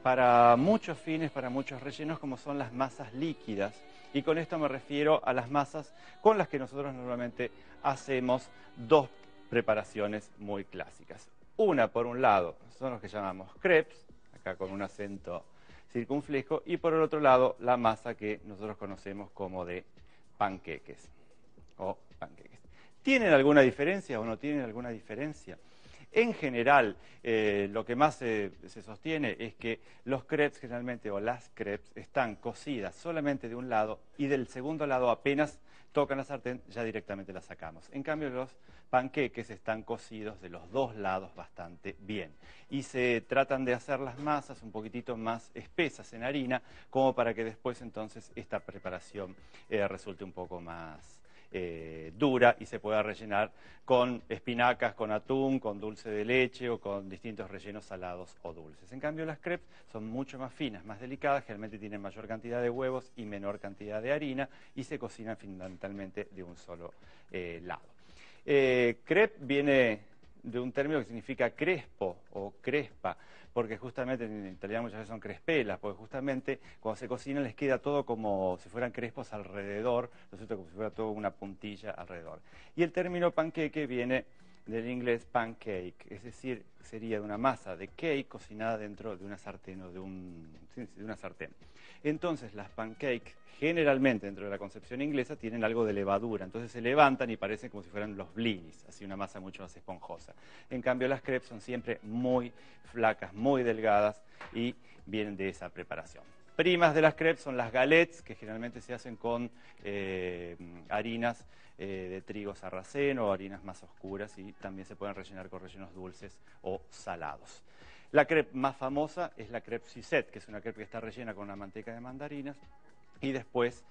para muchos fines, para muchos rellenos, como son las masas líquidas. Y con esto me refiero a las masas con las que nosotros normalmente hacemos dos preparaciones muy clásicas. Una, por un lado, son los que llamamos crepes, acá con un acento circunflejo, y por el otro lado, la masa que nosotros conocemos como de panqueques o panqueques. ¿Tienen alguna diferencia o no tienen alguna diferencia? En general, lo que más se sostiene es que los crepes generalmente, o las crepes, están cocidas solamente de un lado y del segundo lado apenas tocan la sartén, ya directamente la sacamos. En cambio, los panqueques están cocidos de los dos lados bastante bien. Y se tratan de hacer las masas un poquitito más espesas en harina, como para que después entonces esta preparación resulte un poco más dura y se pueda rellenar con espinacas, con atún, con dulce de leche o con distintos rellenos salados o dulces. En cambio, las crepes son mucho más finas, más delicadas, generalmente tienen mayor cantidad de huevos y menor cantidad de harina y se cocinan fundamentalmente de un solo lado. Crepe viene de un término que significa crespo o crespa, porque justamente en italiano muchas veces son crespelas, porque justamente cuando se cocinan les queda todo como si fueran crespos alrededor, ¿no es cierto? Como si fuera todo una puntilla alrededor. Y el término panqueque viene del inglés pancake, es decir, sería de una masa de cake cocinada dentro de una sartén o de una sartén. Entonces las pancakes generalmente dentro de la concepción inglesa tienen algo de levadura, entonces se levantan y parecen como si fueran los blinis, así una masa mucho más esponjosa. En cambio las crepes son siempre muy flacas, muy delgadas y vienen de esa preparación. Primas de las crepes son las galettes, que generalmente se hacen con harinas de trigo sarraceno o harinas más oscuras, y también se pueden rellenar con rellenos dulces o salados. La crepe más famosa es la crepe Suzette, que es una crepe que está rellena con una manteca de mandarinas y después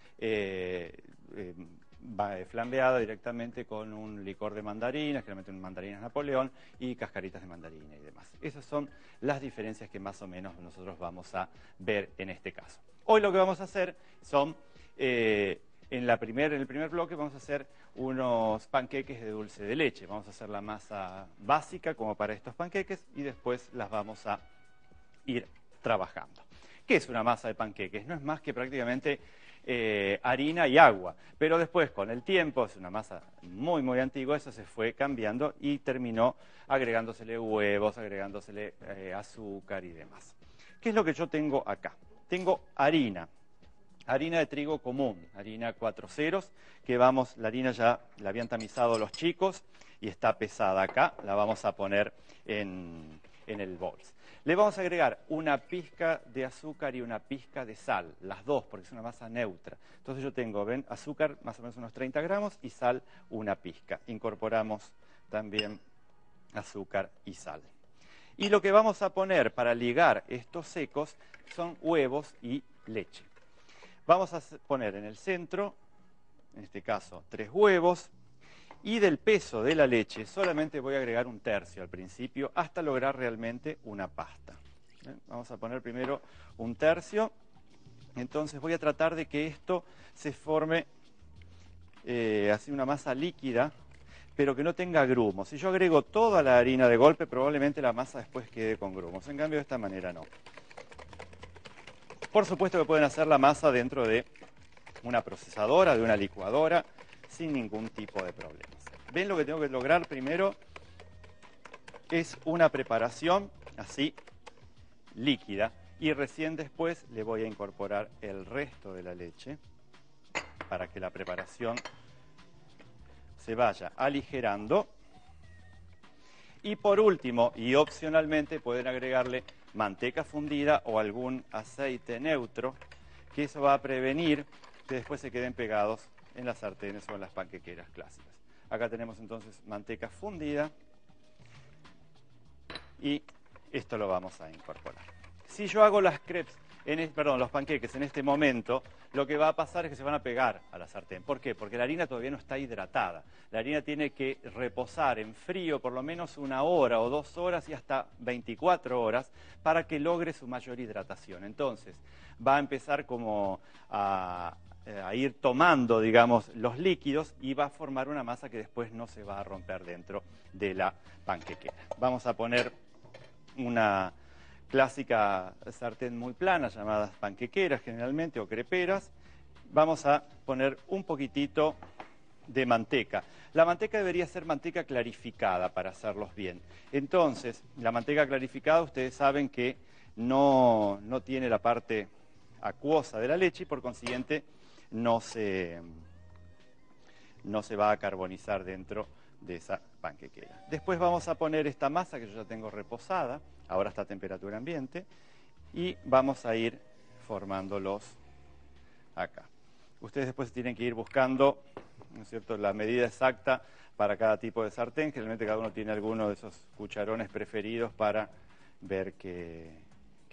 va flambeada directamente con un licor de mandarinas, generalmente mandarinas Napoleón y cascaritas de mandarina y demás. Esas son las diferencias que más o menos nosotros vamos a ver en este caso. Hoy lo que vamos a hacer son, en el primer bloque vamos a hacer unos panqueques de dulce de leche. Vamos a hacer la masa básica como para estos panqueques y después las vamos a ir trabajando. ¿Qué es una masa de panqueques? No es más que prácticamente harina y agua, pero después con el tiempo, es una masa muy muy antigua, eso se fue cambiando y terminó agregándosele huevos, agregándosele azúcar y demás. ¿Qué es lo que yo tengo acá? Tengo harina de trigo común, harina 4 ceros, que la harina ya la habían tamizado los chicos y está pesada acá, la vamos a poner en el bol. Le vamos a agregar una pizca de azúcar y una pizca de sal, las dos, porque es una masa neutra. Entonces yo tengo, ven, azúcar más o menos unos 30 gramos y sal una pizca. Incorporamos también azúcar y sal. Y lo que vamos a poner para ligar estos secos son huevos y leche. Vamos a poner en el centro, en este caso, 3 huevos. Y del peso de la leche solamente voy a agregar 1/3 al principio hasta lograr realmente una pasta. Vamos a poner primero 1/3. Entonces voy a tratar de que esto se forme así una masa líquida, pero que no tenga grumos. Si yo agrego toda la harina de golpe, probablemente la masa después quede con grumos. En cambio, de esta manera no. Por supuesto que pueden hacer la masa dentro de una procesadora, de una licuadora, sin ningún tipo de problemas. ¿Ven? Lo que tengo que lograr primero es una preparación así líquida y recién después le voy a incorporar el resto de la leche para que la preparación se vaya aligerando. Y por último, y opcionalmente, pueden agregarle manteca fundida o algún aceite neutro, que eso va a prevenir que después se queden pegados en las sartenes o en las panquequeras clásicas. Acá tenemos entonces manteca fundida y esto lo vamos a incorporar. Si yo hago las crepes, los panqueques en este momento, lo que va a pasar es que se van a pegar a la sartén. ¿Por qué? Porque la harina todavía no está hidratada. La harina tiene que reposar en frío por lo menos 1 hora o 2 horas y hasta 24 horas para que logre su mayor hidratación. Entonces, va a empezar como a ir tomando, digamos, los líquidos y va a formar una masa que después no se va a romper dentro de la panquequera. Vamos a poner una clásica sartén muy plana, llamadas panquequeras generalmente, o creperas, vamos a poner un poquitito de manteca. La manteca debería ser manteca clarificada para hacerlos bien. Entonces, la manteca clarificada, ustedes saben que no tiene la parte acuosa de la leche y por consiguiente no se va a carbonizar dentro de esa panquequera. Después vamos a poner esta masa que yo ya tengo reposada, ahora está a temperatura ambiente, y vamos a ir formándolos acá. Ustedes después tienen que ir buscando, ¿no es cierto?, la medida exacta para cada tipo de sartén. Generalmente cada uno tiene alguno de esos cucharones preferidos para ver qué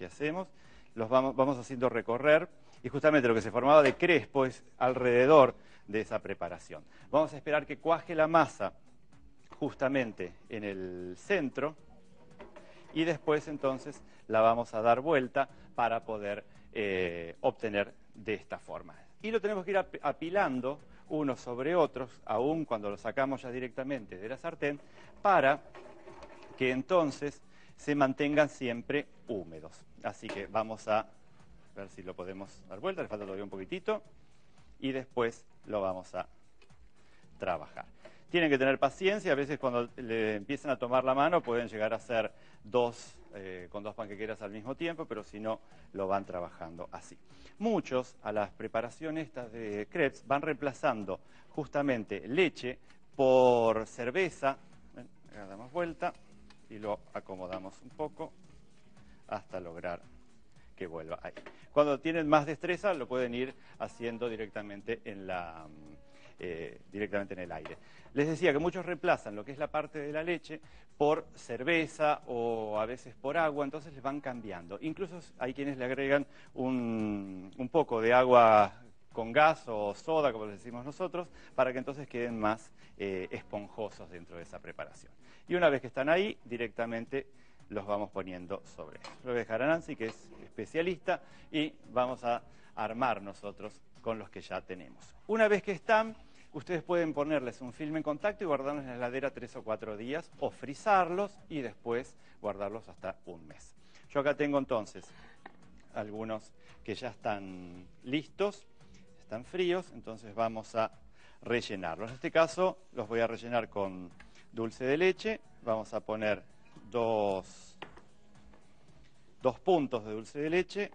hacemos. Los vamos haciendo recorrer y justamente lo que se formaba de crespo es alrededor de esa preparación. Vamos a esperar que cuaje la masa justamente en el centro y después entonces la vamos a dar vuelta para poder obtener de esta forma. Y lo tenemos que ir apilando unos sobre otros, aún cuando lo sacamos ya directamente de la sartén, para que entonces se mantengan siempre húmedos. Así que vamos a ver si lo podemos dar vuelta, le falta todavía un poquitito, y después lo vamos a trabajar. Tienen que tener paciencia, a veces cuando le empiezan a tomar la mano pueden llegar a hacer con dos panquequeras al mismo tiempo, pero si no, lo van trabajando así. Muchos a las preparaciones estas de crepes van reemplazando justamente leche por cerveza. Le damos vuelta y lo acomodamos un poco hasta lograr que vuelva ahí. Cuando tienen más destreza lo pueden ir haciendo directamente en el aire. Les decía que muchos reemplazan lo que es la parte de la leche por cerveza o a veces por agua, entonces les van cambiando. Incluso hay quienes le agregan un poco de agua con gas o soda, como les decimos nosotros, para que entonces queden más esponjosos dentro de esa preparación. Y una vez que están ahí, directamente los vamos poniendo sobre eso. Lo voy a dejar a Nancy, que es especialista, y vamos a armar nosotros con los que ya tenemos. Una vez que están, ustedes pueden ponerles un film en contacto y guardarlos en la heladera 3 o 4 días, o frizarlos y después guardarlos hasta un mes. Yo acá tengo entonces algunos que ya están listos, están fríos, entonces vamos a rellenarlos. En este caso los voy a rellenar con dulce de leche. Vamos a poner dos puntos de dulce de leche.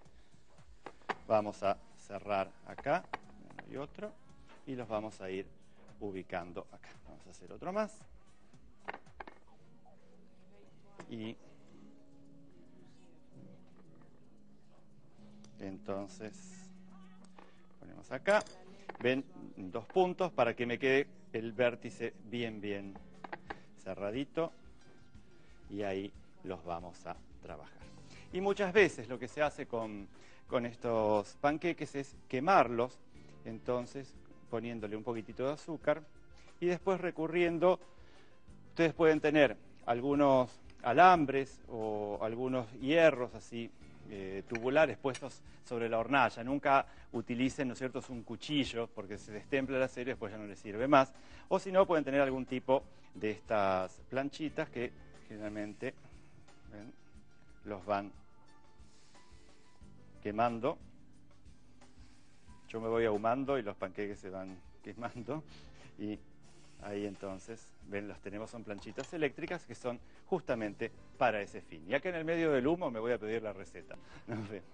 Vamos a cerrar acá, uno y otro, y los vamos a ir ubicando acá. Vamos a hacer otro más. Y entonces ponemos acá. Ven, 2 puntos para que me quede el vértice bien cerradito. Y ahí los vamos a trabajar. Y muchas veces lo que se hace con estos panqueques es quemarlos, entonces poniéndole un poquitito de azúcar y después recurriendo, ustedes pueden tener algunos alambres o algunos hierros así tubulares puestos sobre la hornalla. Nunca utilicen, ¿no es cierto?, un cuchillo porque se destempla el acero y después ya no les sirve más. O si no, pueden tener algún tipo de estas planchitas que generalmente los van quemando. Yo me voy ahumando y los panqueques se van quemando. Y ahí entonces, ven, los tenemos, son planchitas eléctricas que son justamente para ese fin. Y acá en el medio del humo me voy a pedir la receta. Nos vemos.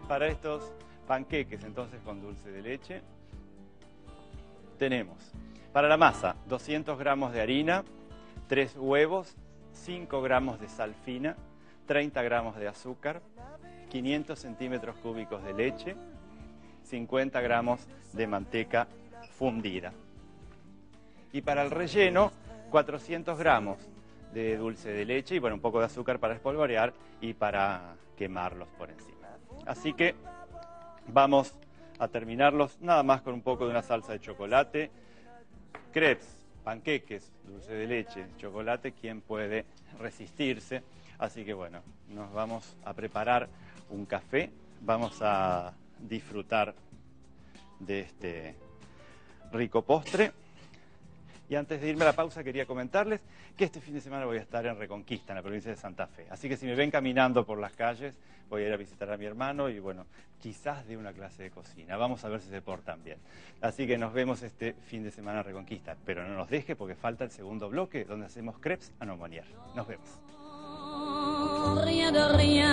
Para estos panqueques entonces con dulce de leche tenemos para la masa 200 gramos de harina, 3 huevos, 5 gramos de sal fina, 30 gramos de azúcar, 500 centímetros cúbicos de leche, 50 gramos de manteca fundida. Y para el relleno, 400 gramos de dulce de leche y bueno, un poco de azúcar para espolvorear y para quemarlos por encima. Así que vamos a terminarlos nada más con un poco de una salsa de chocolate. Crepes, panqueques, dulce de leche, chocolate, ¿quién puede resistirse? Así que bueno, nos vamos a preparar un café, vamos a disfrutar de este rico postre Y antes de irme a la pausa quería comentarles que este fin de semana voy a estar en Reconquista, en la provincia de Santa Fe. Así que si me ven caminando por las calles, voy a ir a visitar a mi hermano y bueno, quizás dé una clase de cocina. Vamos a ver si se portan bien. Así que nos vemos este fin de semana en Reconquista. Pero no nos deje porque falta el segundo bloque donde hacemos crepes à Aumônière. Nos vemos. Rien de rien,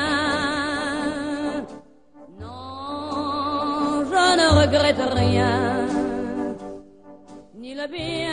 non, je ne regrette rien, ni le bien